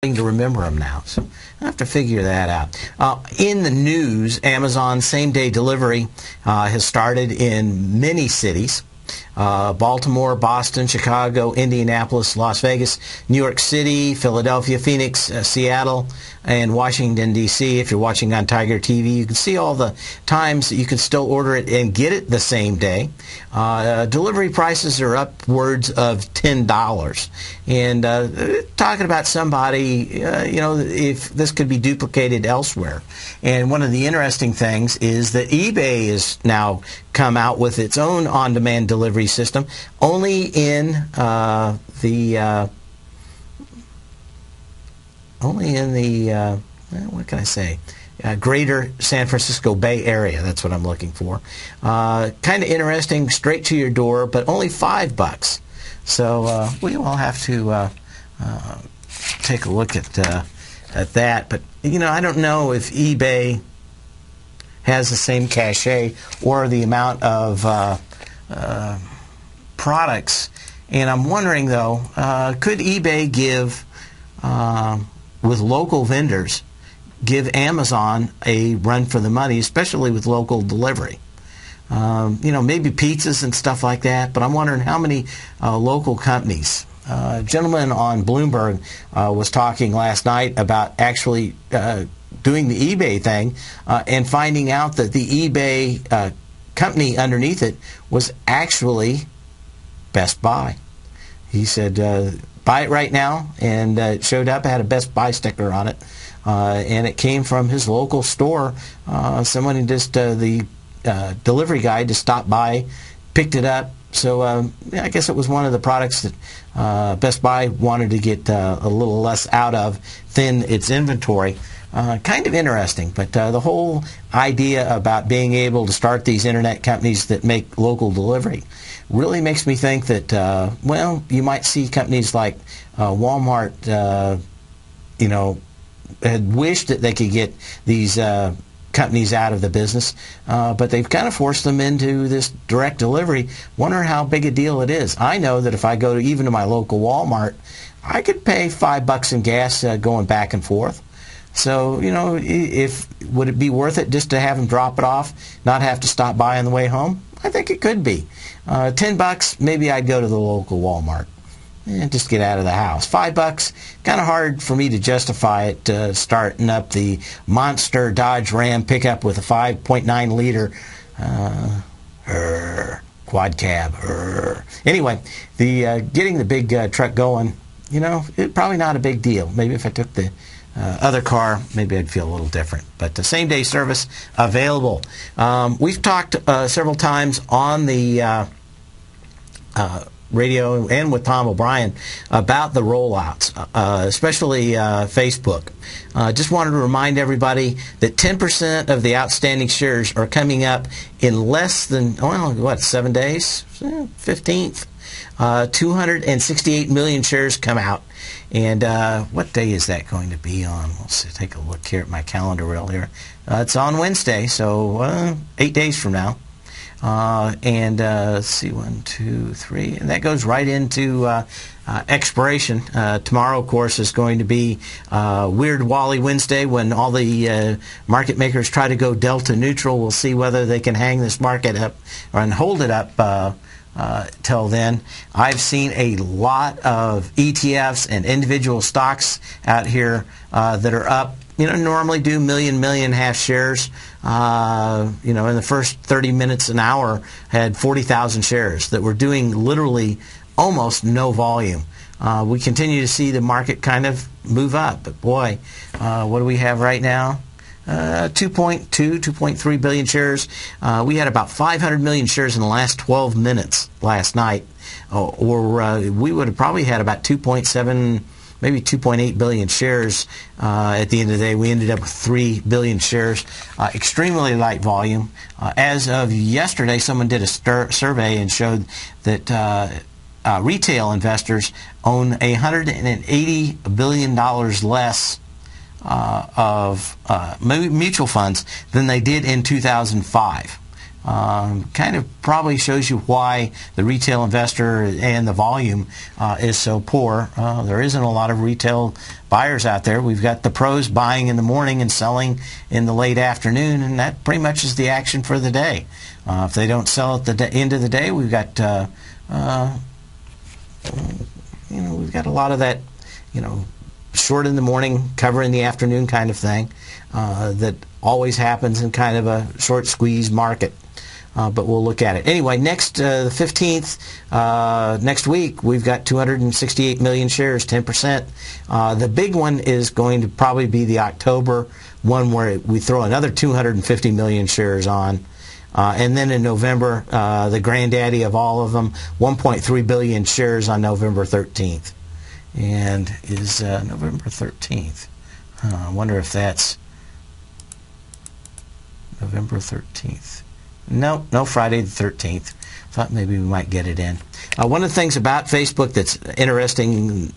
to remember them now, so I have to figure that out. In the news, Amazon same-day delivery has started in many cities. Baltimore, Boston, Chicago, Indianapolis, Las Vegas, New York City, Philadelphia, Phoenix, Seattle, and Washington, D.C. If you're watching on Tiger TV, you can see all the times that you can still order it and get it the same day. Delivery prices are upwards of $10. And talking about somebody, if this could be duplicated elsewhere. And one of the interesting things is that eBay has now come out with its own on-demand delivery system, only in what can I say? Greater San Francisco Bay Area. That's what I'm looking for. Kind of interesting, straight to your door, but only $5. So we will have to take a look at that. But I don't know if eBay has the same cachet or the amount of products. And I'm wondering, though, could eBay give, with local vendors, give Amazon a run for the money, especially with local delivery? Maybe pizzas and stuff like that, but I'm wondering how many local companies. A gentleman on Bloomberg was talking last night about actually doing the eBay thing and finding out that the eBay company underneath it was actually Best Buy. He said, buy it right now, and it showed up, had a Best Buy sticker on it, and it came from his local store. Someone just, the delivery guy just stopped by, picked it up. So I guess it was one of the products that Best Buy wanted to get a little less out of, thin its inventory. Kind of interesting, but the whole idea about being able to start these internet companies that make local delivery really makes me think that, you might see companies like Walmart, had wished that they could get these companies out of the business, but they've kind of forced them into this direct delivery. Wonder how big a deal it is. I know that if I go even to my local Walmart, I could pay $5 in gas going back and forth. So, would it be worth it just to have them drop it off, not have to stop by on the way home? I think it could be. $10, maybe I'd go to the local Walmart and just get out of the house. $5, kind of hard for me to justify it, starting up the monster Dodge Ram pickup with a 5.9 liter quad cab. Anyway, the getting the big truck going, it's probably not a big deal. Maybe if I took the other car, maybe I'd feel a little different. But the same-day service available. We've talked several times on the radio and with Tom O'Brien about the rollouts, especially Facebook. Just wanted to remind everybody that 10% of the outstanding shares are coming up in less than, 7 days? 15th. 268 million shares come out. And what day is that going to be on? Let's take a look here at my calendar real here. It's on Wednesday, so 8 days from now. Let's see, 1, 2, 3, and that goes right into expiration. Tomorrow, of course, is going to be Weird Wally Wednesday, when all the market makers try to go delta neutral. We'll see whether they can hang this market up and hold it up till then. I've seen a lot of ETFs and individual stocks out here that are up. Normally do million and a half shares. In the first 30 minutes, an hour, had 40,000 shares that were doing literally almost no volume. We continue to see the market kind of move up. But boy, what do we have right now? 2.3 billion shares. We had about 500 million shares in the last 12 minutes last night. Or we would have probably had about 2.7, maybe 2.8 billion shares at the end of the day. We ended up with 3 billion shares. Extremely light volume. As of yesterday, someone did a survey and showed that retail investors own $180 billion less of mutual funds than they did in 2005. kind of probably shows you why the retail investor and the volume is so poor. There isn't a lot of retail buyers out there. We've got the pros buying in the morning and selling in the late afternoon, and that pretty much is the action for the day. If they don't sell at the end of the day, we've got we've got a lot of that, short in the morning, cover in the afternoon kind of thing that always happens in kind of a short squeeze market. But we'll look at it. Anyway, next, the 15th, next week, we've got 268 million shares, 10%. The big one is going to probably be the October one where we throw another 250 million shares on. And then in November, the granddaddy of all of them, 1.3 billion shares on November 13th. And is November 13th. I wonder if that's November 13th. No, Friday the 13th. Thought maybe we might get it in. One of the things about Facebook that's interesting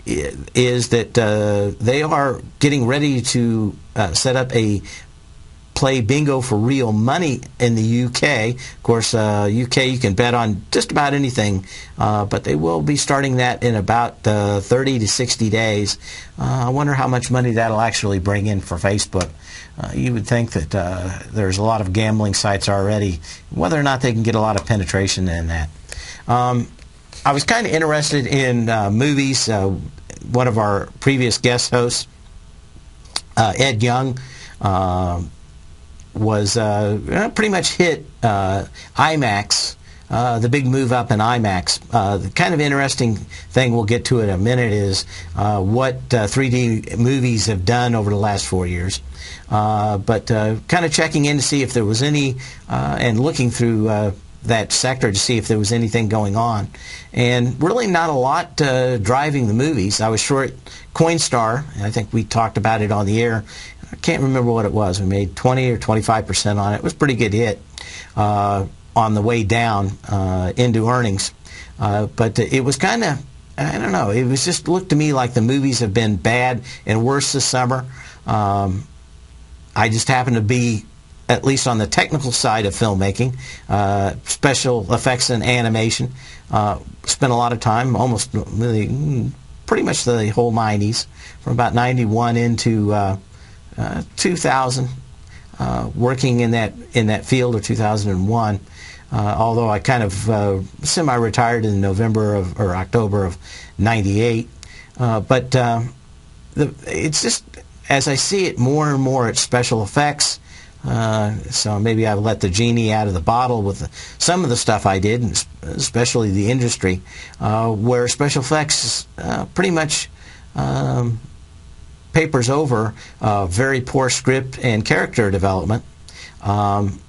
is that they are getting ready to set up a play bingo for real money in the UK. Of course, UK you can bet on just about anything, but they will be starting that in about 30 to 60 days. I wonder how much money that'll actually bring in for Facebook. You would think that there's a lot of gambling sites already, whether or not they can get a lot of penetration in that. I was kind of interested in movies. One of our previous guest hosts, Ed Young, was pretty much hit IMAX, the big move up in IMAX. The kind of interesting thing we'll get to in a minute is what 3D movies have done over the last 4 years. But kind of checking in to see if there was any, and looking through that sector to see if there was anything going on. And really not a lot driving the movies. I was short Coinstar, and I think we talked about it on the air. I can't remember what it was. We made 20 or 25% on it. It was a pretty good hit on the way down into earnings. But it was kind of, I don't know, it was just looked to me like the movies have been bad and worse this summer. I just happen to be, at least on the technical side of filmmaking, special effects and animation. Spent a lot of time, almost really, pretty much the whole 90s, from about 91 into 2000, working in that field, or 2001. Although I kind of semi-retired in November or October of '98. But it's just, as I see it more and more, it's special effects. So maybe I've let the genie out of the bottle with some of the stuff I did, and especially the industry, where special effects pretty much papers over very poor script and character development.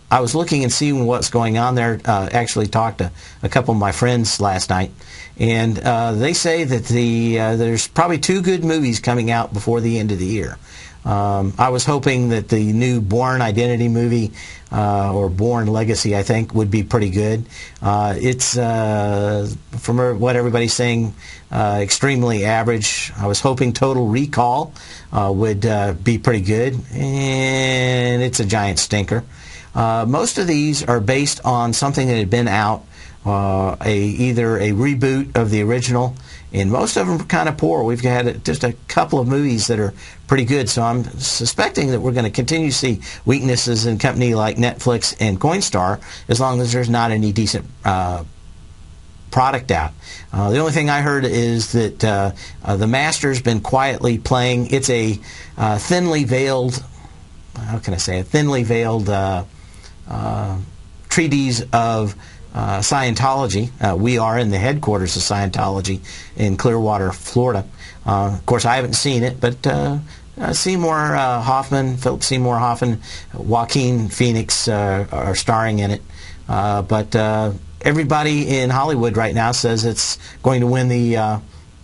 I was looking and seeing what's going on there. Actually talked to a couple of my friends last night, and they say that there's probably 2 good movies coming out before the end of the year. I was hoping that the new Bourne Identity movie, or Bourne Legacy, I think, would be pretty good. It's, from what everybody's saying, extremely average. I was hoping Total Recall would be pretty good, and it's a giant stinker. Most of these are based on something that had been out, either a reboot of the original, and most of them are kind of poor. We've had just a couple of movies that are pretty good, so I'm suspecting that we're going to continue to see weaknesses in a company like Netflix and Coinstar, as long as there's not any decent product out. The only thing I heard is that The Master's been quietly playing. It's a thinly veiled, how can I say, a thinly veiled treatise of Scientology. We are in the headquarters of Scientology in Clearwater, Florida. Of course, I haven't seen it, but Seymour Hoffman, Philip Seymour Hoffman, Joaquin Phoenix are starring in it. But everybody in Hollywood right now says it's going to win the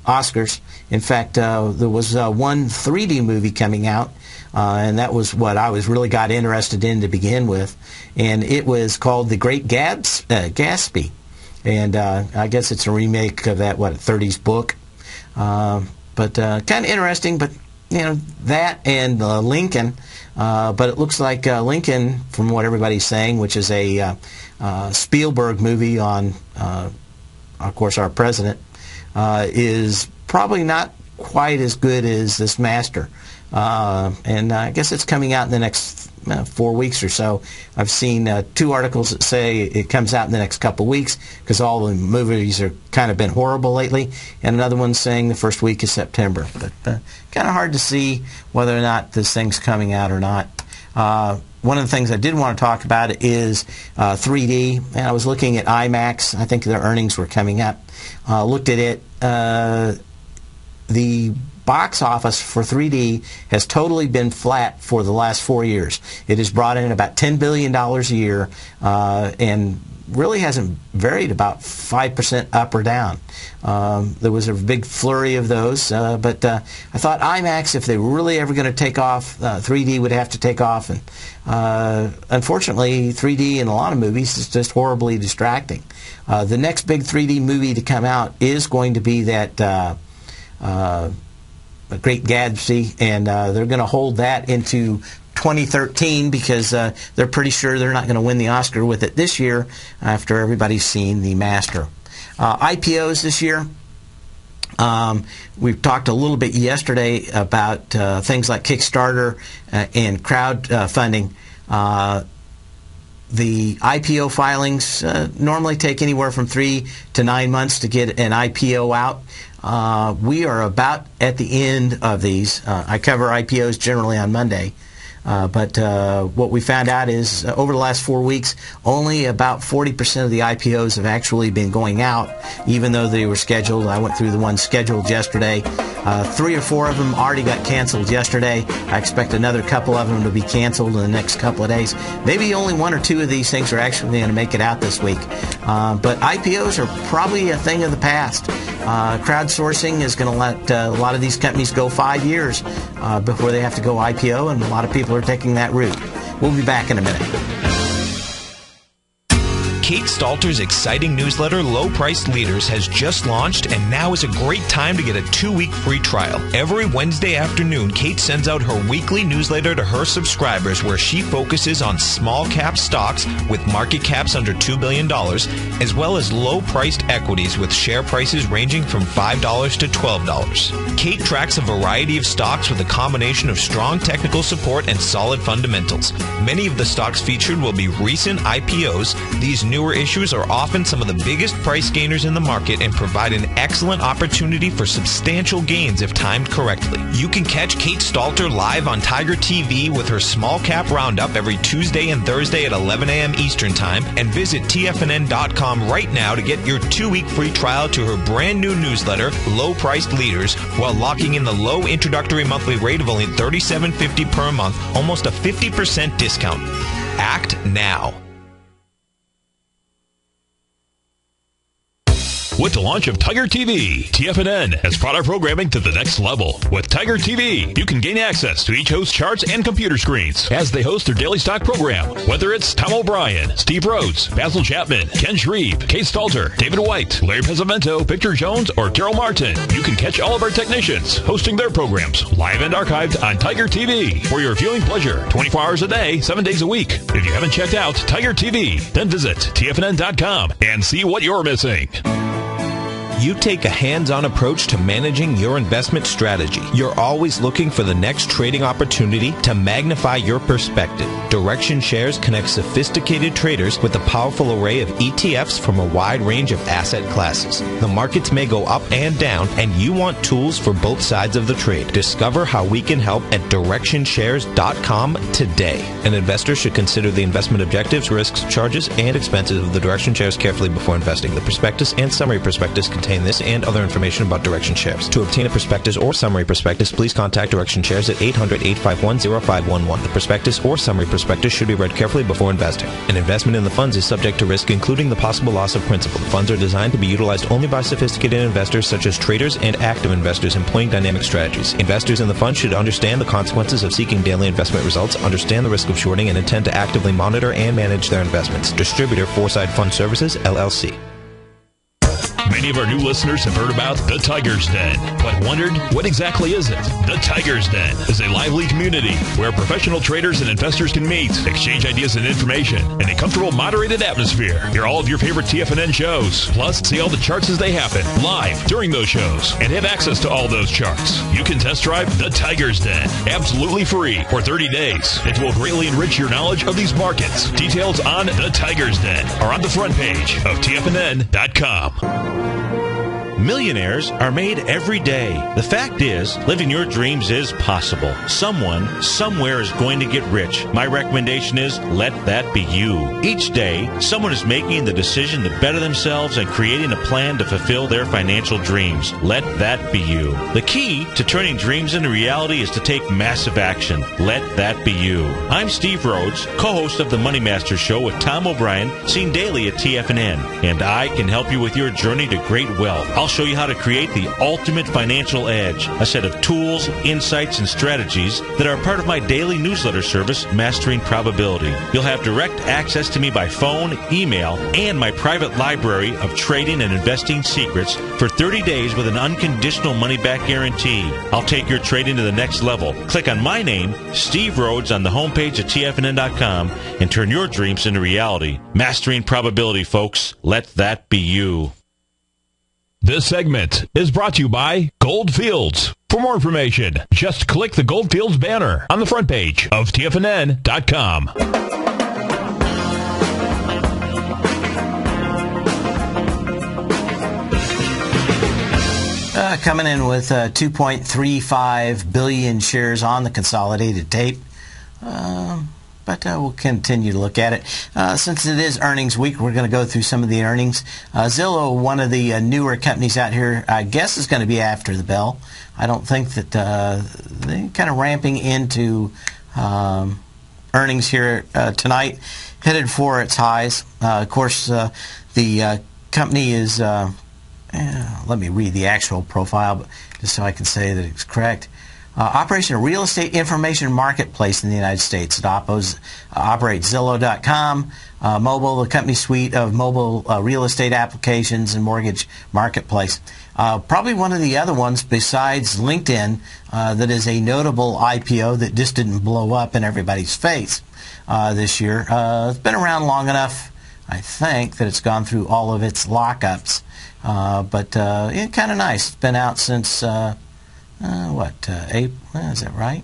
Oscars. In fact, there was one 3D movie coming out, and that was what I really got interested in to begin with. And it was called The Great Gatsby. And I guess it's a remake of that, 30s book. But kind of interesting, but that and Lincoln. But it looks like Lincoln, from what everybody's saying, which is a Spielberg movie on, of course, our president, is probably not quite as good as this Master. And I guess it's coming out in the next 4 weeks or so. I've seen 2 articles that say it comes out in the next couple of weeks because all the movies are kind of been horrible lately, and another one saying the first week of September. But kind of hard to see whether or not this thing's coming out or not. One of the things I did want to talk about is 3D, and I was looking at IMAX. I think their earnings were coming up. Looked at it. The box office for 3D has totally been flat for the last 4 years. It has brought in about $10 billion a year and really hasn't varied about 5% up or down. There was a big flurry of those, but I thought IMAX, if they were really ever going to take off, 3D would have to take off. And unfortunately, 3D in a lot of movies is just horribly distracting. The next big 3D movie to come out is going to be that Great Gatsby, and they're going to hold that into 2013 because they're pretty sure they're not going to win the Oscar with it this year after everybody's seen the Master. IPOs this year. We've talked a little bit yesterday about things like Kickstarter and crowdfunding. The IPO filings normally take anywhere from 3 to 9 months to get an IPO out. We are about at the end of these. I cover IPOs generally on Monday. But what we found out is over the last 4 weeks, only about 40% of the IPOs have actually been going out, even though they were scheduled. I went through the ones scheduled yesterday. 3 or 4 of them already got canceled yesterday. I expect another couple of them to be canceled in the next couple of days. Maybe only 1 or 2 of these things are actually going to make it out this week. But IPOs are probably a thing of the past. Crowdsourcing is going to let a lot of these companies go 5 years before they have to go IPO, and a lot of people are taking that route. We'll be back in a minute. Kate Stalter's exciting newsletter, Low Priced Leaders, has just launched, and now is a great time to get a 2-week free trial. Every Wednesday afternoon, Kate sends out her weekly newsletter to her subscribers where she focuses on small cap stocks with market caps under $2 billion, as well as low-priced equities with share prices ranging from $5 to $12. Kate tracks a variety of stocks with a combination of strong technical support and solid fundamentals. Many of the stocks featured will be recent IPOs. These newer issues are often some of the biggest price gainers in the market and provide an excellent opportunity for substantial gains if timed correctly. You can catch Kate Stalter live on Tiger TV with her small cap roundup every Tuesday and Thursday at 11 a.m. Eastern Time, and visit TFNN.com right now to get your 2-week free trial to her brand new newsletter, Low Priced Leaders, while locking in the low introductory monthly rate of only $37.50 per month, almost a 50% discount. Act now. With the launch of Tiger TV, TFNN has brought our programming to the next level. With Tiger TV, you can gain access to each host's charts and computer screens as they host their daily stock program. Whether it's Tom O'Brien, Steve Rhodes, Basil Chapman, Ken Shreve, Kate Stalter, David White, Larry Pesavento, Victor Jones, or Daryl Martin, you can catch all of our technicians hosting their programs live and archived on Tiger TV for your viewing pleasure 24 hours a day, 7 days a week. If you haven't checked out Tiger TV, then visit TFNN.com and see what you're missing. You take a hands-on approach to managing your investment strategy. You're always looking for the next trading opportunity to magnify your perspective. Direction Shares connects sophisticated traders with a powerful array of ETFs from a wide range of asset classes. The markets may go up and down, and you want tools for both sides of the trade. Discover how we can help at DirectionShares.com today. An investor should consider the investment objectives, risks, charges, and expenses of the Direction Shares carefully before investing. The prospectus and summary prospectus contain this and other information about Direction Shares. To obtain a prospectus or summary prospectus, please contact Direction Shares at 800-851-0511. The prospectus or summary prospectus should be read carefully before investing. An investment in the funds is subject to risk, including the possible loss of principal. The funds are designed to be utilized only by sophisticated investors such as traders and active investors employing dynamic strategies. Investors in the fund should understand the consequences of seeking daily investment results, understand the risk of shorting, and intend to actively monitor and manage their investments. Distributor, Foreside Fund Services, LLC. Many of our new listeners have heard about the Tiger's Den, but wondered, what exactly is it? The Tiger's Den is a lively community where professional traders and investors can meet, exchange ideas and information in a comfortable, moderated atmosphere. Hear all of your favorite TFNN shows, plus see all the charts as they happen live during those shows, and have access to all those charts. You can test drive the Tiger's Den absolutely free for 30 days. It will greatly enrich your knowledge of these markets. Details on the Tiger's Den are on the front page of TFNN.com. Millionaires are made every day. The fact is, living your dreams is possible. Someone, somewhere is going to get rich. My recommendation is, let that be you. Each day, someone is making the decision to better themselves and creating a plan to fulfill their financial dreams. Let that be you. The key to turning dreams into reality is to take massive action. Let that be you. I'm Steve Rhodes, co-host of the Money Master Show with Tom O'Brien, seen daily at TFNN, and I can help you with your journey to great wealth. I'll show you how to create the ultimate financial edge, a set of tools, insights, and strategies that are part of my daily newsletter service, Mastering Probability. You'll have direct access to me by phone, email, and my private library of trading and investing secrets for 30 days with an unconditional money-back guarantee. I'll take your trading to the next level. Click on my name, Steve Rhodes, on the homepage at TFNN.com and turn your dreams into reality. Mastering Probability, folks. Let that be you. This segment is brought to you by Goldfields. For more information, just click the Goldfields banner on the front page of TFNN.com. Coming in with 2.35 billion shares on the consolidated tape. But we'll continue to look at it. Since it is earnings week, we're going to go through some of the earnings. Zillow, one of the newer companies out here, I guess is going to be after the bell. I don't think that they're kind of ramping into earnings here tonight, headed for its highs. Of course, the company is, let me read the actual profile just so I can say that it's correct. Operation a real estate information marketplace in the United States. It operates Zillow.com, mobile, the company suite of mobile real estate applications and mortgage marketplace. Probably one of the other ones besides LinkedIn that is a notable IPO that just didn't blow up in everybody's face this year. It's been around long enough, I think, that it's gone through all of its lockups. But it's kind of nice. It's been out since... April? Is that right?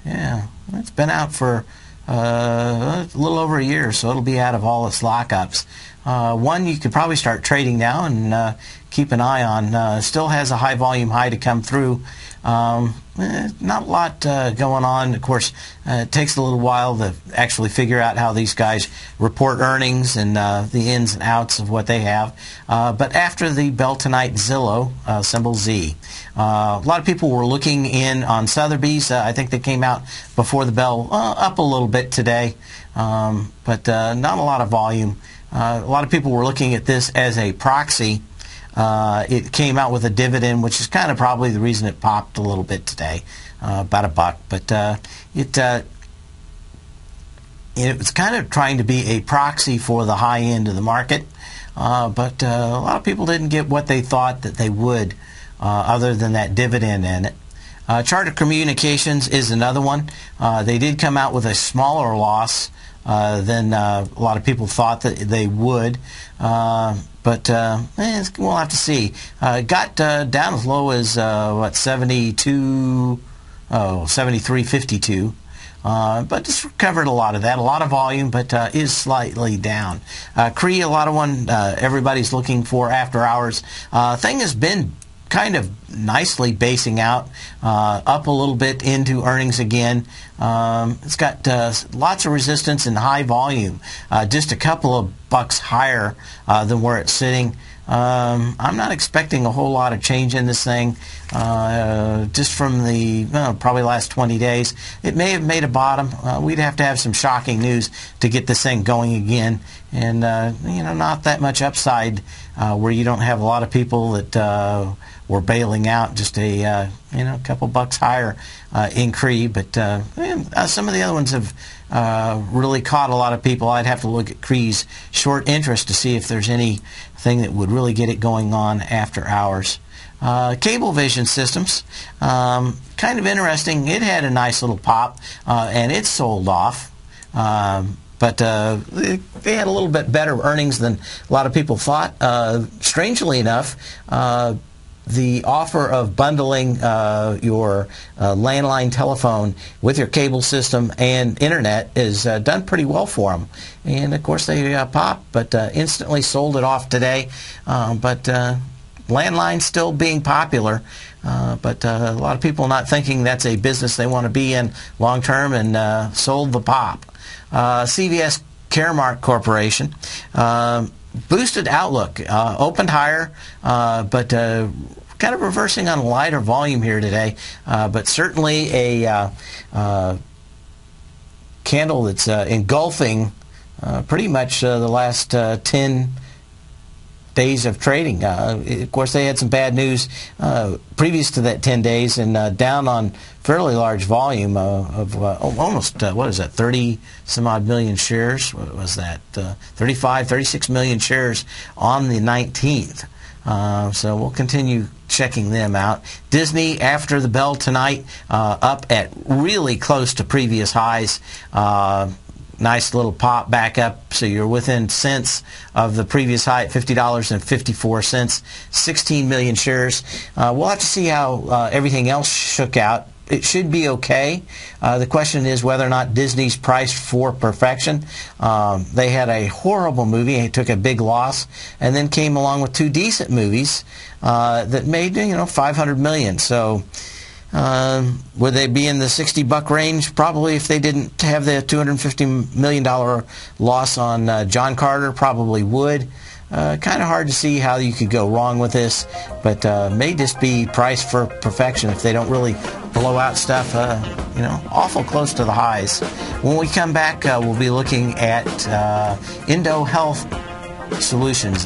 Yeah, it's been out for a little over a year, so it'll be out of all its lockups. One you could probably start trading now and keep an eye on. Still has a high volume high to come through. Not a lot going on. Of course, it takes a little while to actually figure out how these guys report earnings and the ins and outs of what they have. But after the bell tonight, Zillow, symbol Z. A lot of people were looking in on Sotheby's. I think they came out before the bell, up a little bit today, but not a lot of volume. A lot of people were looking at this as a proxy. It came out with a dividend, which is kind of probably the reason it popped a little bit today, about $1. But it was kind of trying to be a proxy for the high end of the market. But a lot of people didn't get what they thought that they would, other than that dividend in it. Charter Communications is another one. They did come out with a smaller loss than a lot of people thought that they would. But we'll have to see. Got down as low as 73.52. But just recovered a lot of that. A lot of volume, but is slightly down. CRE, a lot of one everybody's looking for after hours. Thing has been kind of nicely basing out, up a little bit into earnings again. It's got lots of resistance and high volume, just a couple of bucks higher than where it's sitting. I'm not expecting a whole lot of change in this thing. just from the probably last 20 days. It may have made a bottom. We'd have to have some shocking news to get this thing going again, and not that much upside where you don't have a lot of people that were bailing out. Just a couple bucks higher in CRE, but some of the other ones have really caught a lot of people. I'd have to look at CRE's short interest to see if there's anything that would really get it going on after hours. Cablevision Systems, kind of interesting. It had a nice little pop, and it sold off. But they had a little bit better earnings than a lot of people thought. Strangely enough, the offer of bundling your landline telephone with your cable system and internet is done pretty well for them. And of course they popped, but instantly sold it off today. But landline still being popular, but a lot of people not thinking that's a business they want to be in long term, and sold the pop. CVS Caremark Corporation, boosted outlook, opened higher, but kind of reversing on lighter volume here today, but certainly a candle that's engulfing pretty much the last 10 days of trading. Of course, they had some bad news previous to that 10 days, and down on fairly large volume of almost, 30 some odd million shares. What was that? 36 million shares on the 19th. So we'll continue checking them out. Disney, after the bell tonight, up at really close to previous highs. Nice little pop back up, so you're within cents of the previous high at $50.54. 16 million shares. We'll have to see how everything else shook out. It should be okay. The question is whether or not Disney's priced for perfection. They had a horrible movie, it took a big loss, and then came along with two decent movies that made $500 million. So would they be in the $60 range? Probably. If they didn't have the $250 million loss on John Carter, probably would. Kind of hard to see how you could go wrong with this, but may just be priced for perfection if they don't really blow out stuff, awful close to the highs. When we come back, we'll be looking at Indo Health Solutions.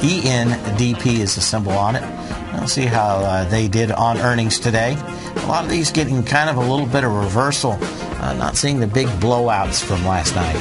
ENDP is the symbol on it. We'll see how they did on earnings today. A lot of these getting kind of a little bit of reversal, not seeing the big blowouts from last night.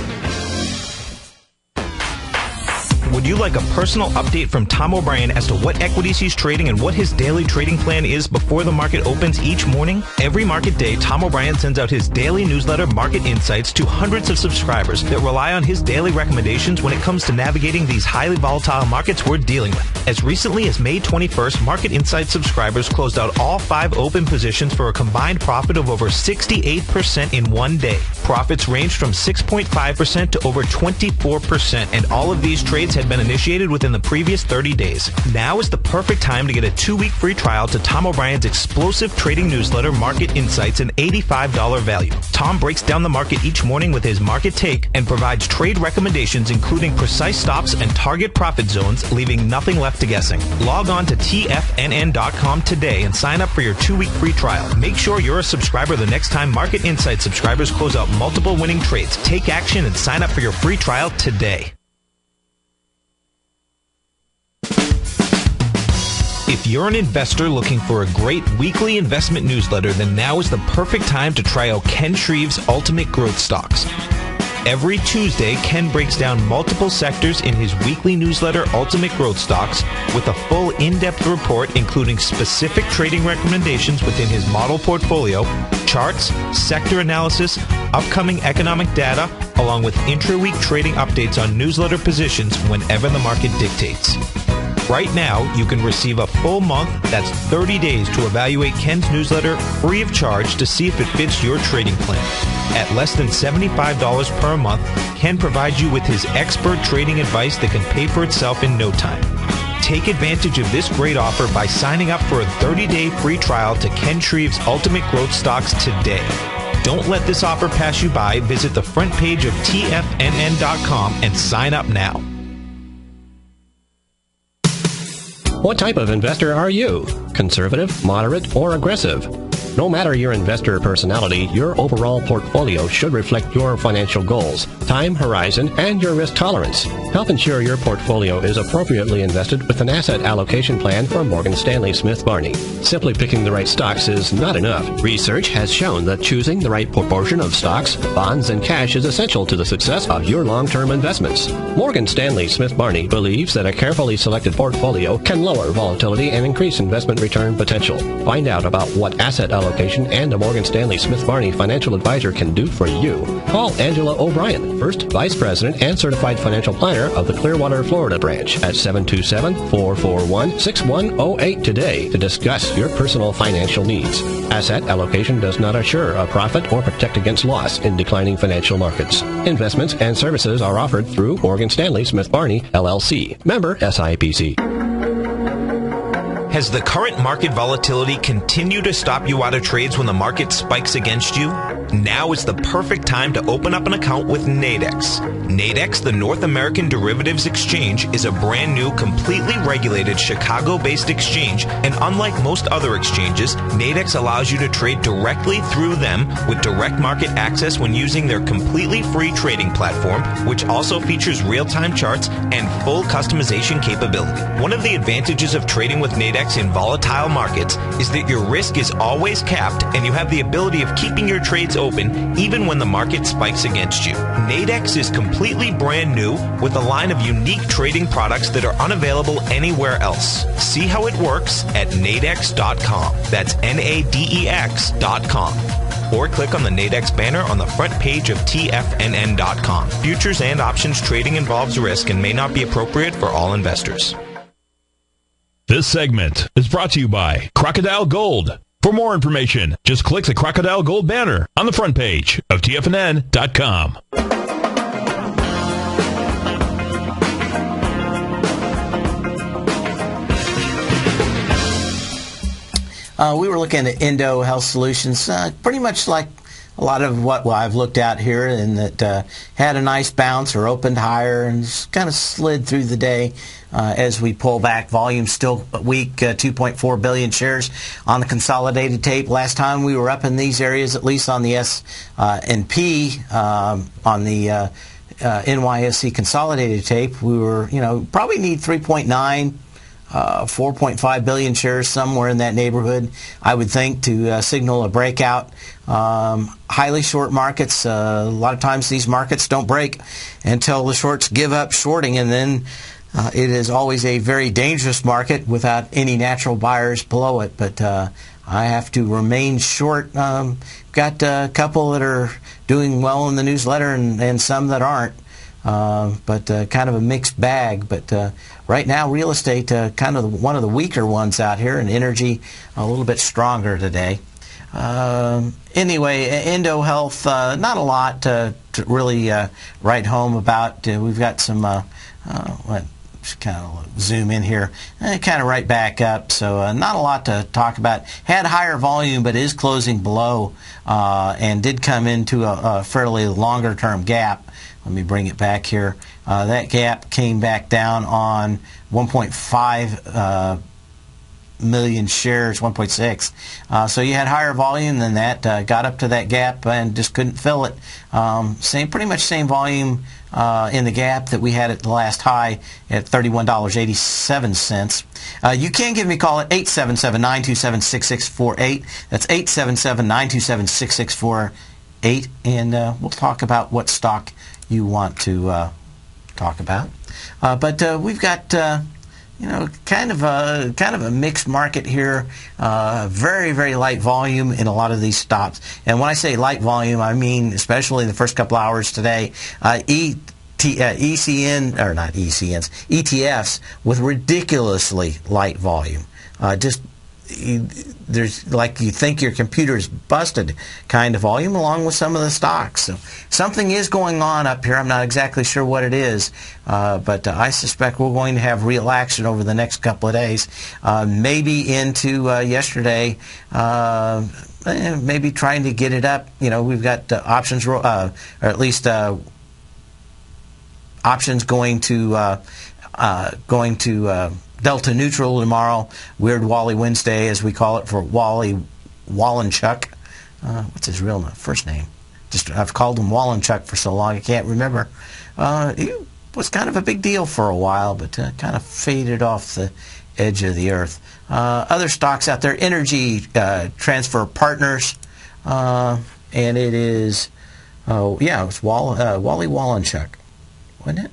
Would you like a personal update from Tom O'Brien as to what equities he's trading and what his daily trading plan is before the market opens each morning? Every market day, Tom O'Brien sends out his daily newsletter, Market Insights, to hundreds of subscribers that rely on his daily recommendations when it comes to navigating these highly volatile markets we're dealing with. As recently as May 21st, Market Insights subscribers closed out all 5 open positions for a combined profit of over 68% in one day. Profits ranged from 6.5% to over 24%, and all of these trades had been initiated within the previous 30 days. Now is the perfect time to get a 2-week free trial to Tom O'Brien's explosive trading newsletter, Market Insights, an $85 value. Tom breaks down the market each morning with his market take and provides trade recommendations including precise stops and target profit zones, leaving nothing left to guessing. Log on to TFNN.com today and sign up for your 2-week free trial. Make sure you're a subscriber the next time Market Insights subscribers close out multiple winning trades. Take action and sign up for your free trial today. If you're an investor looking for a great weekly investment newsletter, then now is the perfect time to try out Ken Shreve's Ultimate Growth Stocks. Every Tuesday, Ken breaks down multiple sectors in his weekly newsletter, Ultimate Growth Stocks, with a full in-depth report including specific trading recommendations within his model portfolio, charts, sector analysis, upcoming economic data, along with intra-week trading updates on newsletter positions whenever the market dictates. Right now, you can receive a full month, that's 30 days, to evaluate Ken's newsletter free of charge to see if it fits your trading plan. At less than $75 per month, Ken provides you with his expert trading advice that can pay for itself in no time. Take advantage of this great offer by signing up for a 30-day free trial to Ken Shreve's Ultimate Growth Stocks today. Don't let this offer pass you by. Visit the front page of TFNN.com and sign up now. What type of investor are you? Conservative, moderate, or aggressive? No matter your investor personality, your overall portfolio should reflect your financial goals, time horizon, and your risk tolerance. Help ensure your portfolio is appropriately invested with an asset allocation plan from Morgan Stanley Smith Barney. Simply picking the right stocks is not enough. Research has shown that choosing the right proportion of stocks, bonds, and cash is essential to the success of your long-term investments. Morgan Stanley Smith Barney believes that a carefully selected portfolio can lower volatility and increase investment return potential. Find out about what asset allocation and a Morgan Stanley Smith Barney financial advisor can do for you. Call Angela O'Brien, First Vice President and Certified Financial Planner of the Clearwater, Florida branch at 727-441-6108 today to discuss your personal financial needs. Asset allocation does not assure a profit or protect against loss in declining financial markets. Investments and services are offered through Morgan Stanley Smith Barney, LLC. Member SIPC. Has the current market volatility continued to stop you out of trades when the market spikes against you? Now is the perfect time to open up an account with Nadex. Nadex, the North American Derivatives Exchange, is a brand new, completely regulated Chicago-based exchange, and unlike most other exchanges, Nadex allows you to trade directly through them with direct market access when using their completely free trading platform, which also features real-time charts and full customization capability. One of the advantages of trading with Nadex in volatile markets is that your risk is always capped and you have the ability of keeping your trades open even when the market spikes against you. Nadex is completely brand new with a line of unique trading products that are unavailable anywhere else. See how it works at nadex.com. That's NADEX.com. Or click on the Nadex banner on the front page of TFNN.com. Futures and options trading involves risk and may not be appropriate for all investors. This segment is brought to you by Crocodile Gold. For more information, just click the Crocodile Gold banner on the front page of TFNN.com. We were looking at Indo Health Solutions, pretty much like a lot of what I've looked at here, and that had a nice bounce or opened higher and kind of slid through the day as we pull back. Volume still weak, 2.4 billion shares on the consolidated tape. Last time we were up in these areas, at least on the S&P, on the NYSE consolidated tape, we were, probably need 3.9. 4.5 billion shares, somewhere in that neighborhood, I would think, to signal a breakout. Highly short markets. A lot of times these markets don't break until the shorts give up shorting, and then it is always a very dangerous market without any natural buyers below it. But I have to remain short. Got a couple that are doing well in the newsletter and some that aren't. But kind of a mixed bag. But right now, real estate, kind of one of the weaker ones out here, and energy a little bit stronger today. Anyway, Indo Health, not a lot to really write home about. We've got some, just kind of zoom in here, kind of right back up. So not a lot to talk about. Had higher volume, but is closing below, and did come into a fairly longer-term gap. Let me bring it back here. That gap came back down on 1.5 million shares, 1.6. So you had higher volume than that. Got up to that gap and just couldn't fill it. Pretty much same volume in the gap that we had at the last high at $31.87. You can give me a call at 877-927-6648. That's 877-927-6648, and we'll talk about what stock you want to talk about. But we've got kind of a mixed market here. Very, very light volume in a lot of these stocks. And when I say light volume, I mean especially the first couple hours today. ETFs with ridiculously light volume. There's like you think your computer's busted kind of volume along with some of the stocks. So something is going on up here. I'm not exactly sure what it is, but I suspect we're going to have real action over the next couple of days. Maybe into yesterday, maybe trying to get it up. We've got options, or at least options going to Delta neutral tomorrow. Weird Wally Wednesday, as we call it, for Wally Wallenchuk. What's his real name? First name? I've called him Wallenchuk for so long I can't remember. He was kind of a big deal for a while, but kind of faded off the edge of the earth. Other stocks out there, Energy Transfer Partners, and it is, it's Wally Wallenchuk, wasn't it?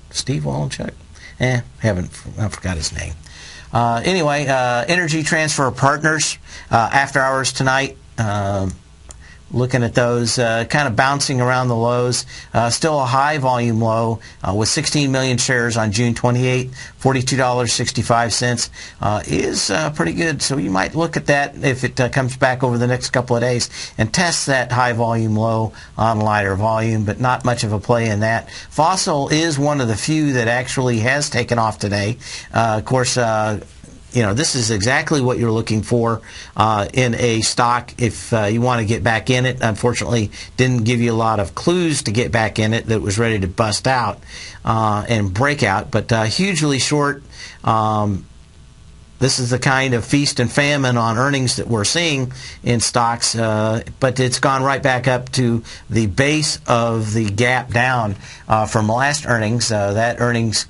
Steve Wallenchuk? I forgot his name. Anyway, Energy Transfer Partners, after hours tonight. Looking at those, kind of bouncing around the lows. Still a high volume low with 16 million shares on June 28, $42.65 is pretty good. So you might look at that if it comes back over the next couple of days and test that high volume low on lighter volume, but not much of a play in that. Fossil is one of the few that actually has taken off today. Of course, this is exactly what you're looking for in a stock if you want to get back in it. Unfortunately, didn't give you a lot of clues to get back in it that it was ready to bust out and break out, but hugely short. This is the kind of feast and famine on earnings that we're seeing in stocks, but it's gone right back up to the base of the gap down from last earnings. That earnings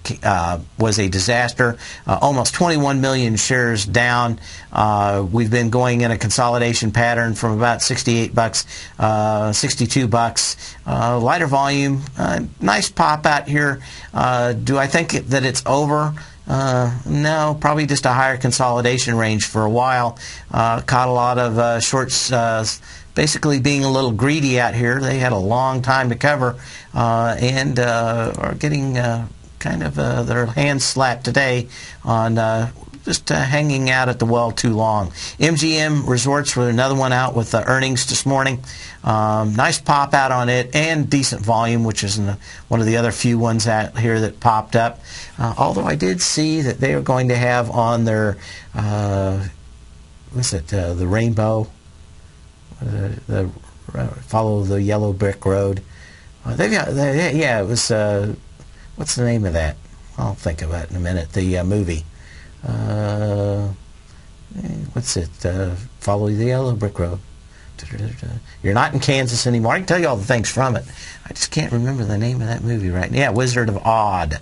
was a disaster. Almost 21 million shares down. We've been going in a consolidation pattern from about $68, $62. Lighter volume, nice pop out here. Do I think that it's over? No, probably just a higher consolidation range for a while. Caught a lot of shorts basically being a little greedy out here. They had a long time to cover and are getting kind of their hands slapped today on just hanging out at the well too long. MGM Resorts were another one out with earnings this morning. Nice pop out on it and decent volume, which is one of the other few ones out here that popped up. Although I did see that they are going to have on their, the rainbow, the follow the yellow brick road. It was, what's the name of that? I'll think of it in a minute. The movie. What's it? Follow the yellow brick road. You're not in Kansas anymore. I can tell you all the things from it. I just can't remember the name of that movie right now. Yeah, Wizard of Oz.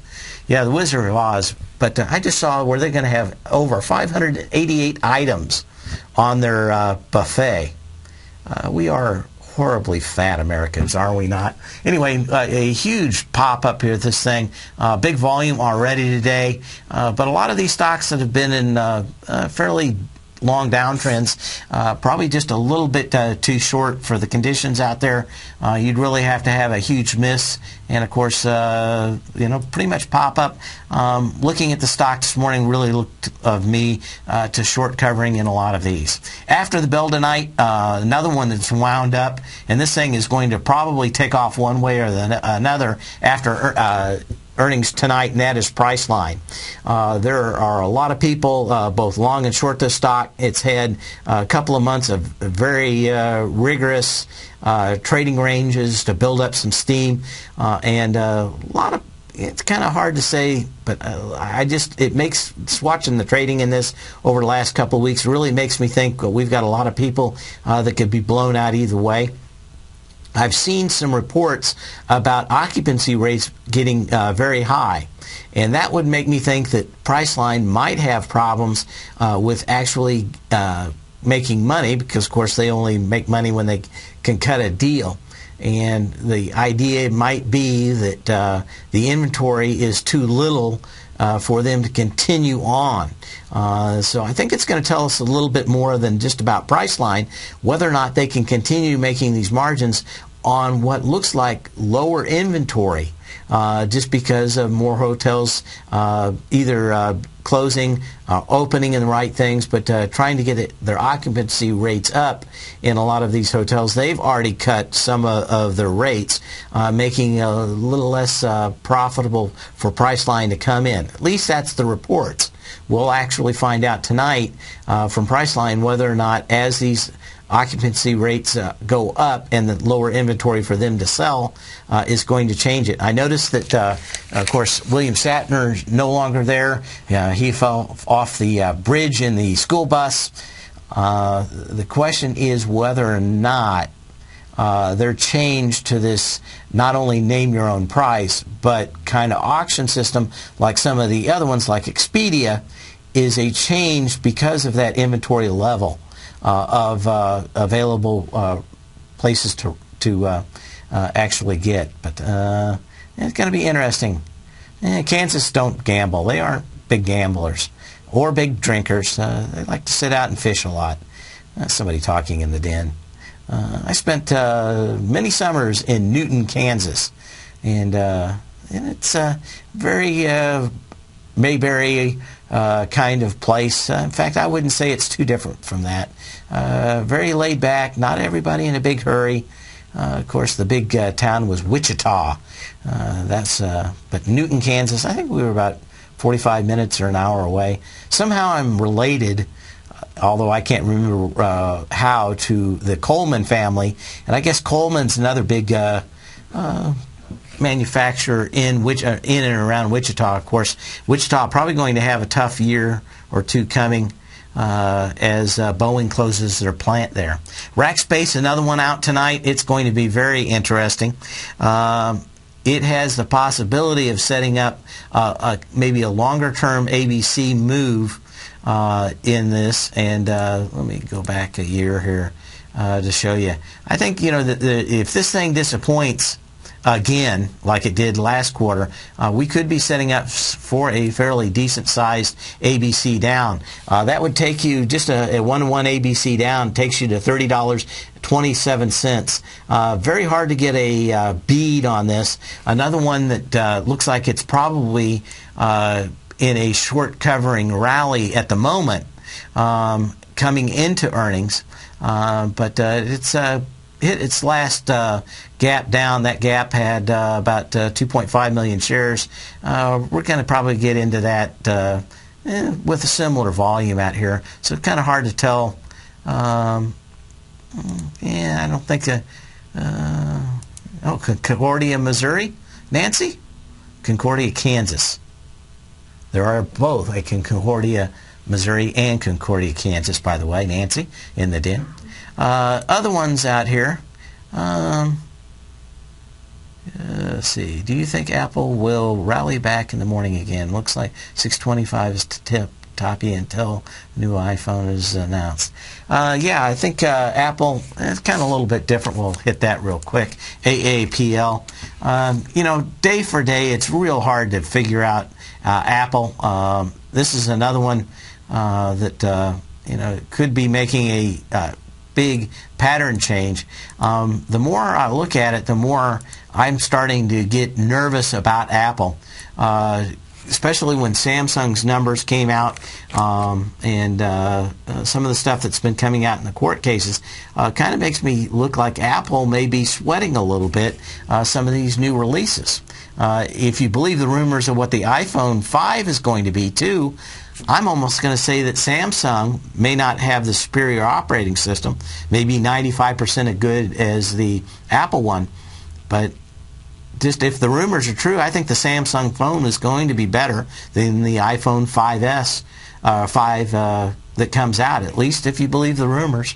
Yeah, the Wizard of Oz. But I just saw where they're going to have over 588 items on their buffet. We are horribly fat Americans, are we not? Anyway, a huge pop up here, this thing. Big volume already today. But a lot of these stocks that have been in fairly long downtrends, probably just a little bit too short for the conditions out there. You'd really have to have a huge miss, and of course, pretty much pop up. Looking at the stock this morning really looked of me to short covering in a lot of these. After the bell tonight, another one that's wound up, and this thing is going to probably take off one way or another after earnings tonight, and that is Priceline. There are a lot of people, both long and short this stock. It's had a couple of months of very rigorous trading ranges to build up some steam, and a lot of, it's kind of hard to say, but it makes, watching the trading in this over the last couple of weeks really makes me think we've got a lot of people that could be blown out either way. I've seen some reports about occupancy rates getting very high, and that would make me think that Priceline might have problems with actually making money, because of course they only make money when they can cut a deal. And the idea might be that the inventory is too little for them to continue on. So I think it's going to tell us a little bit more than just about Priceline, whether or not they can continue making these margins on what looks like lower inventory, just because of more hotels either closing, opening in the right things, but trying to get their occupancy rates up in a lot of these hotels. They've already cut some of their rates, making it a little less profitable for Priceline to come in. At least that's the reports. We'll actually find out tonight from Priceline whether or not, as these occupancy rates go up and the lower inventory for them to sell is going to change it. I noticed that, of course, William Shatner's no longer there. He fell off the bridge in the school bus. The question is whether or not their change to this not only name your own price, but kind of auction system like some of the other ones like Expedia is a change because of that inventory level of available places to actually get. But it's going to be interesting. Kansas don't gamble. They aren't big gamblers or big drinkers. They like to sit out and fish a lot. Somebody talking in the den. I spent many summers in Newton, Kansas, and it's a very Mayberry kind of place. In fact, I wouldn't say it's too different from that. Very laid back, not everybody in a big hurry. Of course, the big town was Wichita. But Newton, Kansas, I think we were about 45 minutes or an hour away. Somehow I'm related, although I can't remember how, to the Coleman family. And I guess Coleman's another big manufacturer in and around Wichita. Of course, Wichita probably going to have a tough year or two coming as Boeing closes their plant there. Rackspace, another one out tonight. It's going to be very interesting. It has the possibility of setting up maybe a longer-term ABC move in this. And let me go back a year here to show you. I think, that if this thing disappoints again, like it did last quarter, we could be setting up for a fairly decent-sized ABC down. That would take you, just a 1-to-1 ABC down, takes you to $30.27. Very hard to get a bead on this. Another one that looks like it's probably in a short covering rally at the moment, coming into earnings, but it's hit its last gap down. That gap had about 2.5 million shares. We're going to probably get into that with a similar volume out here. So it's kind of hard to tell. I don't think Concordia, Missouri, Nancy? Concordia, Kansas. There are both a Concordia, Missouri and Concordia, Kansas, by the way, Nancy, in the den. Other ones out here. Let's see. Do you think Apple will rally back in the morning again? Looks like 625 is toppy until new iPhone is announced. Yeah, I think Apple, it's kind of a little bit different. We'll hit that real quick. AAPL. Day for day, it's real hard to figure out Apple. This is another one that could be making a big pattern change. The more I look at it, the more I'm starting to get nervous about Apple, especially when Samsung's numbers came out, and some of the stuff that's been coming out in the court cases kind of makes me look like Apple may be sweating a little bit some of these new releases. If you believe the rumors of what the iPhone 5 is going to be too, I'm almost going to say that Samsung may not have the superior operating system, maybe 95% as good as the Apple one, but just if the rumors are true, I think the Samsung phone is going to be better than the iPhone 5S, 5 that comes out, at least if you believe the rumors.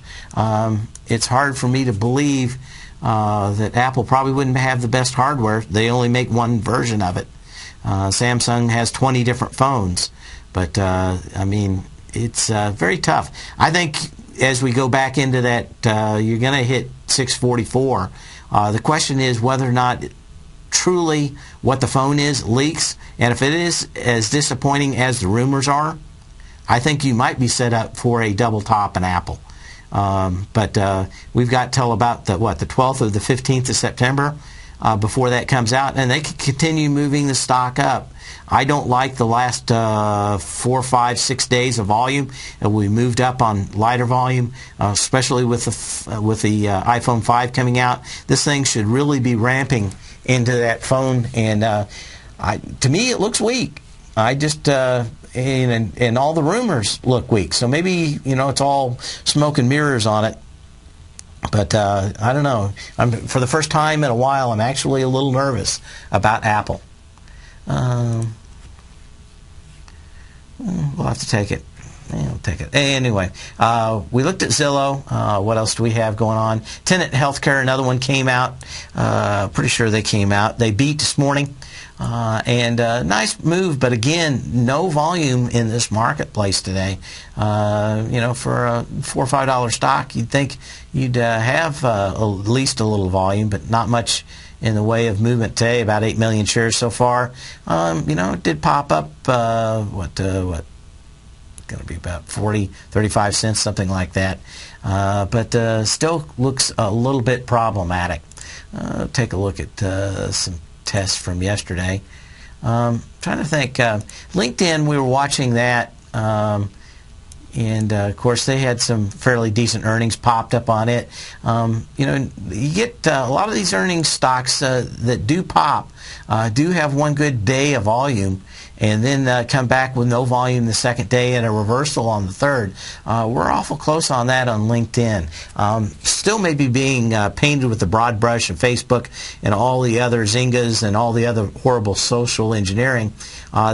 It's hard for me to believe that Apple probably wouldn't have the best hardware. They only make one version of it. Samsung has 20 different phones. But, it's very tough. I think as we go back into that, you're going to hit 644. The question is whether or not truly what the phone is leaks. And if it is as disappointing as the rumors are, I think you might be set up for a double top in Apple. But we've got till about the 12th or the 15th of September before that comes out. And they can continue moving the stock up. I don't like the last 4, 5, 6 days of volume. We moved up on lighter volume, especially with the iPhone 5 coming out. This thing should really be ramping into that phone, and to me it looks weak. I just and all the rumors look weak. So maybe it's all smoke and mirrors on it. But I don't know. For the first time in a while, I'm actually a little nervous about Apple. We'll have to take it. Yeah, we'll take it. Anyway, we looked at Zillow. What else do we have going on? Tenet Healthcare, another one came out. Pretty sure they came out. They beat this morning. And nice move, but again, no volume in this marketplace today. For a $4 or $5 stock, you'd think you'd have at least a little volume, but not much in the way of movement today. About 8 million shares so far. It did pop up. What? Going to be about 35 cents, something like that. But still looks a little bit problematic. Take a look at some tests from yesterday. Trying to think. LinkedIn, we were watching that, and of course they had some fairly decent earnings popped up on it. You get a lot of these earnings stocks that do pop do have one good day of volume, and then come back with no volume the second day and a reversal on the third. We're awful close on that on LinkedIn. Still maybe being painted with the broad brush of Facebook and all the other Zyngas and all the other horrible social engineering.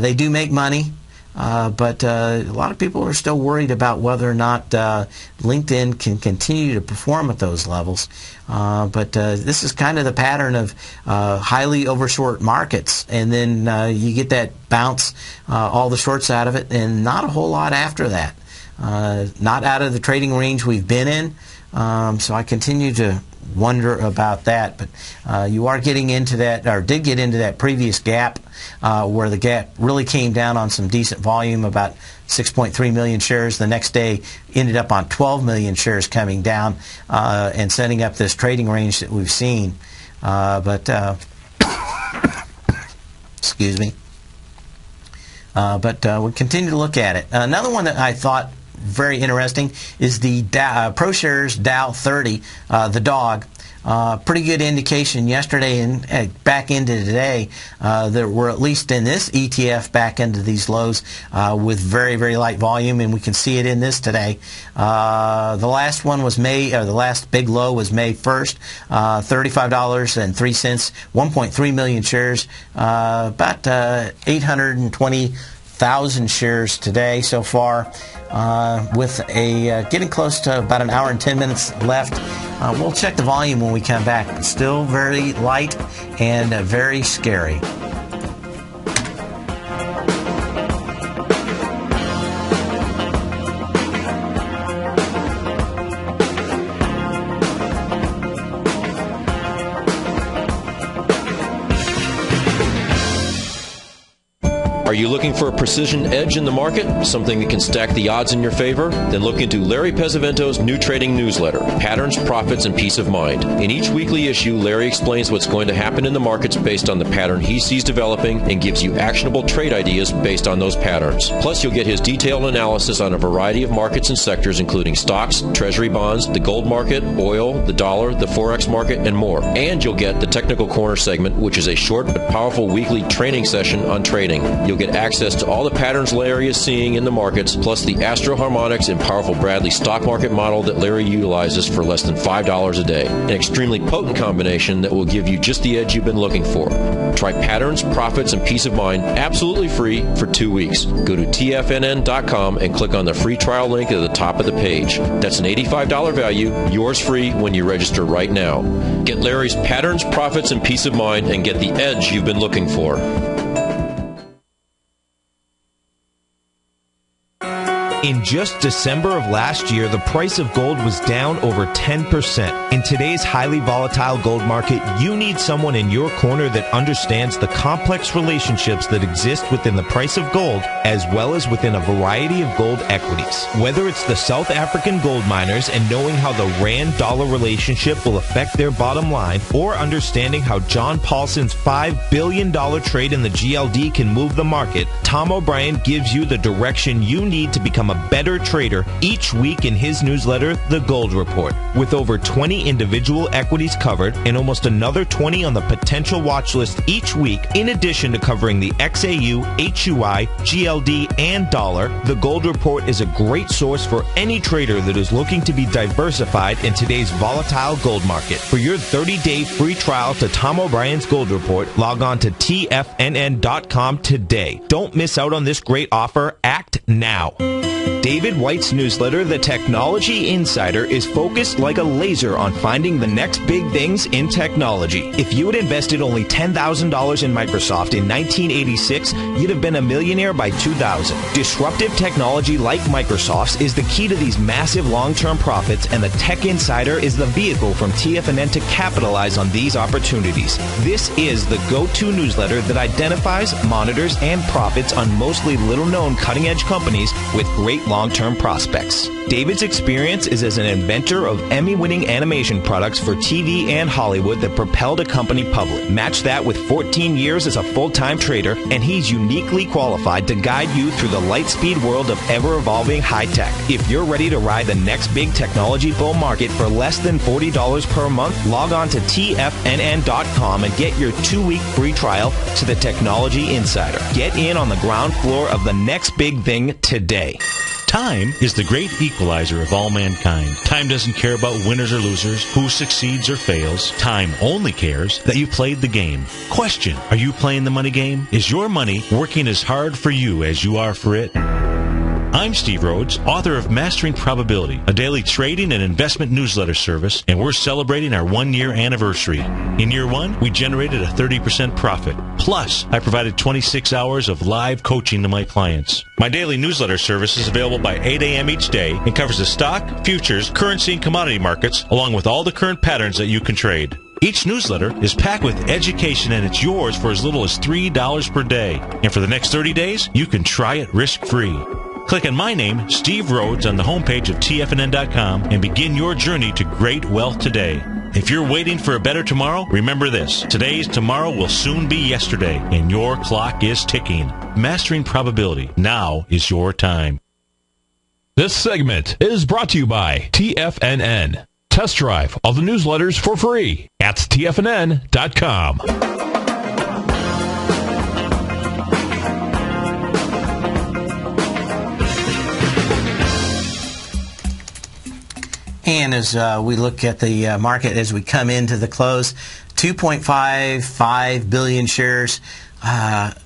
They do make money. But a lot of people are still worried about whether or not LinkedIn can continue to perform at those levels. But this is kind of the pattern of highly overshort markets, and then you get that bounce, all the shorts out of it, and not a whole lot after that. Not out of the trading range we've been in. So I continue to wonder about that, but you are getting into that, or did get into that previous gap where the gap really came down on some decent volume, about 6.3 million shares. The next day ended up on 12 million shares coming down and setting up this trading range that we've seen. Excuse me. But we'll continue to look at it. Another one that I thought very interesting is the ProShares Dow 30, the dog. Pretty good indication yesterday and back into today that we're at least in this ETF back into these lows with very, very light volume, and we can see it in this today. The last one was the last big low was May 1st, $35.03, 1.3 million shares, about 820,000 shares today so far, with a getting close to about an hour and 10 minutes left. We'll check the volume when we come back, but still very light and very scary. Are you looking for a precision edge in the market? Something that can stack the odds in your favor? Then look into Larry Pesavento's new trading newsletter, Patterns, Profits, and Peace of Mind. In each weekly issue, Larry explains what's going to happen in the markets based on the pattern he sees developing and gives you actionable trade ideas based on those patterns. Plus, you'll get his detailed analysis on a variety of markets and sectors, including stocks, treasury bonds, the gold market, oil, the dollar, the forex market, and more. And you'll get the Technical Corner segment, which is a short but powerful weekly training session on trading. You'll get access to all the patterns Larry is seeing in the markets, plus the Astro Harmonics and powerful Bradley stock market model that Larry utilizes for less than $5 a day. An extremely potent combination that will give you just the edge you've been looking for. Try Patterns, Profits, and Peace of Mind absolutely free for 2 weeks. Go to TFNN.com and click on the free trial link at the top of the page. That's an $85 value, yours free when you register right now. Get Larry's Patterns, Profits, and Peace of Mind and get the edge you've been looking for. In just December of last year, the price of gold was down over 10%. In today's highly volatile gold market, you need someone in your corner that understands the complex relationships that exist within the price of gold, as well as within a variety of gold equities. Whether it's the South African gold miners and knowing how the Rand-dollar relationship will affect their bottom line, or understanding how John Paulson's $5 billion trade in the GLD can move the market, Tom O'Brien gives you the direction you need to become a better trader each week in his newsletter, The Gold Report, with over 20 individual equities covered and almost another 20 on the potential watch list each week, in addition to covering the XAU, HUI, GLD, and dollar. The Gold Report is a great source for any trader that is looking to be diversified in today's volatile gold market. For your 30-day free trial to Tom O'Brien's Gold Report, log on to TFNN.com today. Don't miss out on this great offer. Act now. David White's newsletter, The Technology Insider, is focused like a laser on finding the next big things in technology. If you had invested only $10,000 in Microsoft in 1986, you'd have been a millionaire by 2000. Disruptive technology like Microsoft's is the key to these massive long-term profits, and the Tech Insider is the vehicle from TFNN to capitalize on these opportunities. This is the go-to newsletter that identifies, monitors, and profits on mostly little-known cutting-edge companies with great long-term prospects. David's experience is as an inventor of Emmy-winning animation products for TV and Hollywood that propelled a company public. Match that with 14 years as a full-time trader, and he's uniquely qualified to guide you through the light-speed world of ever-evolving high-tech. If you're ready to ride the next big technology bull market for less than $40 per month, log on to TFNN.com and get your 2-week free trial to the Technology Insider. Get in on the ground floor of the next big thing today. Time is the great equalizer of all mankind. Time doesn't care about winners or losers, who succeeds or fails. Time only cares that you played the game. Question: are you playing the money game? Is your money working as hard for you as you are for it? I'm Steve Rhodes, author of Mastering Probability, a daily trading and investment newsletter service, and we're celebrating our 1-year anniversary. In year 1, we generated a 30% profit. Plus, I provided 26 hours of live coaching to my clients. My daily newsletter service is available by 8 a.m. each day and covers the stock, futures, currency, and commodity markets, along with all the current patterns that you can trade. Each newsletter is packed with education, and it's yours for as little as $3 per day. And for the next 30 days, you can try it risk-free. Click on my name, Steve Rhodes, on the homepage of TFNN.com and begin your journey to great wealth today. If you're waiting for a better tomorrow, remember this: today's tomorrow will soon be yesterday, and your clock is ticking. Mastering Probability. Now is your time. This segment is brought to you by TFNN. Test drive all the newsletters for free at TFNN.com. And as we look at the market as we come into the close, 2.55 billion shares.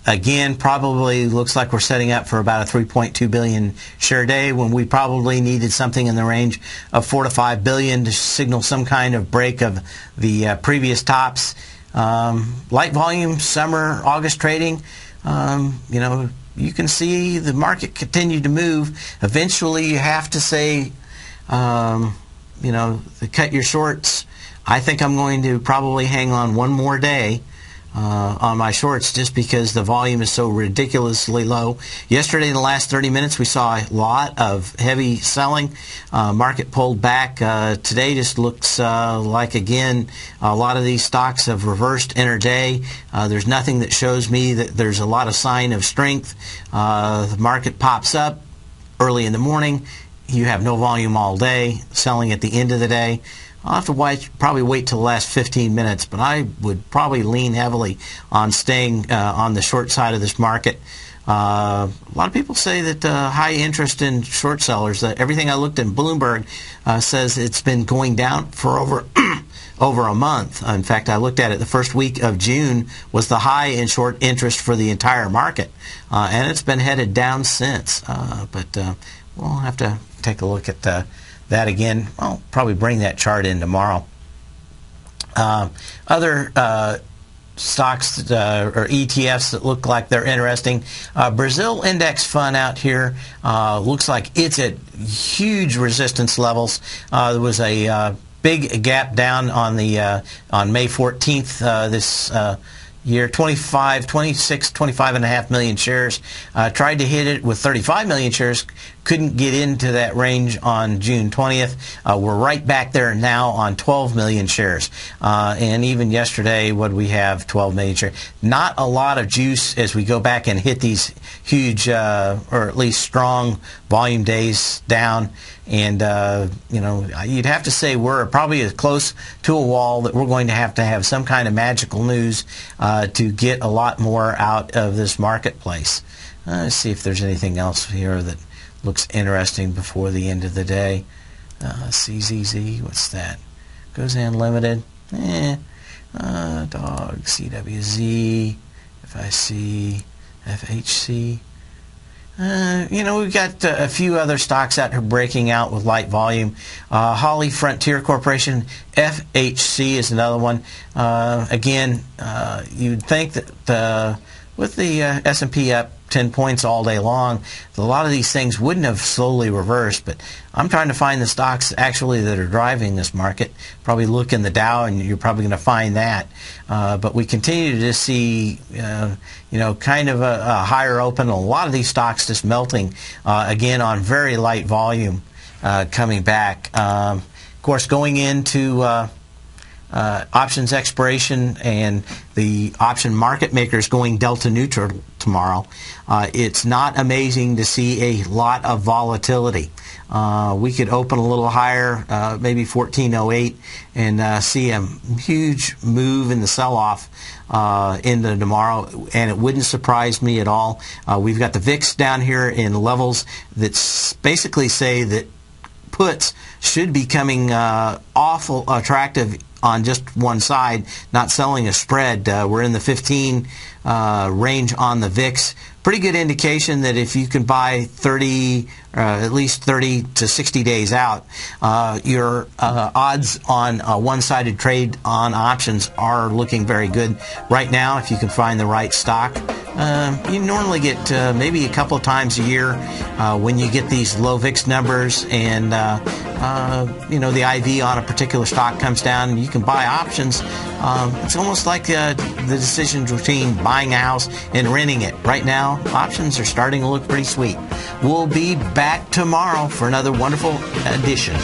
Again, probably looks like we're setting up for about a 3.2 billion share day, when we probably needed something in the range of 4 to 5 billion to signal some kind of break of the previous tops. Light volume summer August trading. You can see the market continue to move. Eventually, you have to say, cut your shorts. I think I'm going to probably hang on one more day on my shorts, just because the volume is so ridiculously low. Yesterday, in the last 30 minutes, we saw a lot of heavy selling. Market pulled back. Today just looks like, again, a lot of these stocks have reversed intraday. There's nothing that shows me that there's a lot of sign of strength. The market pops up early in the morning. You have no volume all day, selling at the end of the day. I'll have to probably wait till the last 15 minutes, but I would probably lean heavily on staying on the short side of this market. A lot of people say that high interest in short sellers. Everything I looked in Bloomberg says it's been going down for over a month. In fact, I looked at it, the first week of June was the high in short interest for the entire market, and it's been headed down since. But we'll have to take a look at that again. I'll probably bring that chart in tomorrow. Other stocks or ETFs that look like they're interesting. Brazil Index Fund out here looks like it's at huge resistance levels. There was a big gap down on May 14th. year, 25.5 million shares. Tried to hit it with 35 million shares. Couldn't get into that range on June 20th. We're right back there now on 12 million shares. And even yesterday, what do we have? 12 million shares. Not a lot of juice as we go back and hit these huge, or at least strong volume days down. And, you'd have to say we're probably as close to a wall that we're going to have some kind of magical news to get a lot more out of this marketplace. Let's see if there's anything else here that looks interesting before the end of the day. CZZ, what's that? Goes unlimited. Dog, CWZ, FIC, FHC. We've got a few other stocks out here breaking out with light volume. Holly Frontier Corporation, FHC is another one. Again, you'd think that with the S&P up 10 points all day long, a lot of these things wouldn't have slowly reversed, but I'm trying to find the stocks actually that are driving this market. Probably look in the Dow and you're probably going to find that. But we continue to just see, kind of a higher open. A lot of these stocks just melting, again, on very light volume coming back. Of course, going into options expiration and the option market makers going delta neutral tomorrow, it's not amazing to see a lot of volatility. We could open a little higher, maybe 1408, and see a huge move in the sell-off into tomorrow, and it wouldn't surprise me at all. We've got the VIX down here in levels that basically say that puts should be coming awful attractive on just one side, not selling a spread. We're in the 15 range on the VIX. Pretty good indication that if you can buy 30, at least 30 to 60 days out, your odds on a one-sided trade on options are looking very good right now if you can find the right stock. You normally get maybe a couple of times a year when you get these low VIX numbers and the IV on a particular stock comes down and you can buy options. It's almost like the decision between buying a house and renting it. Right now, options are starting to look pretty sweet. We'll be back tomorrow for another wonderful edition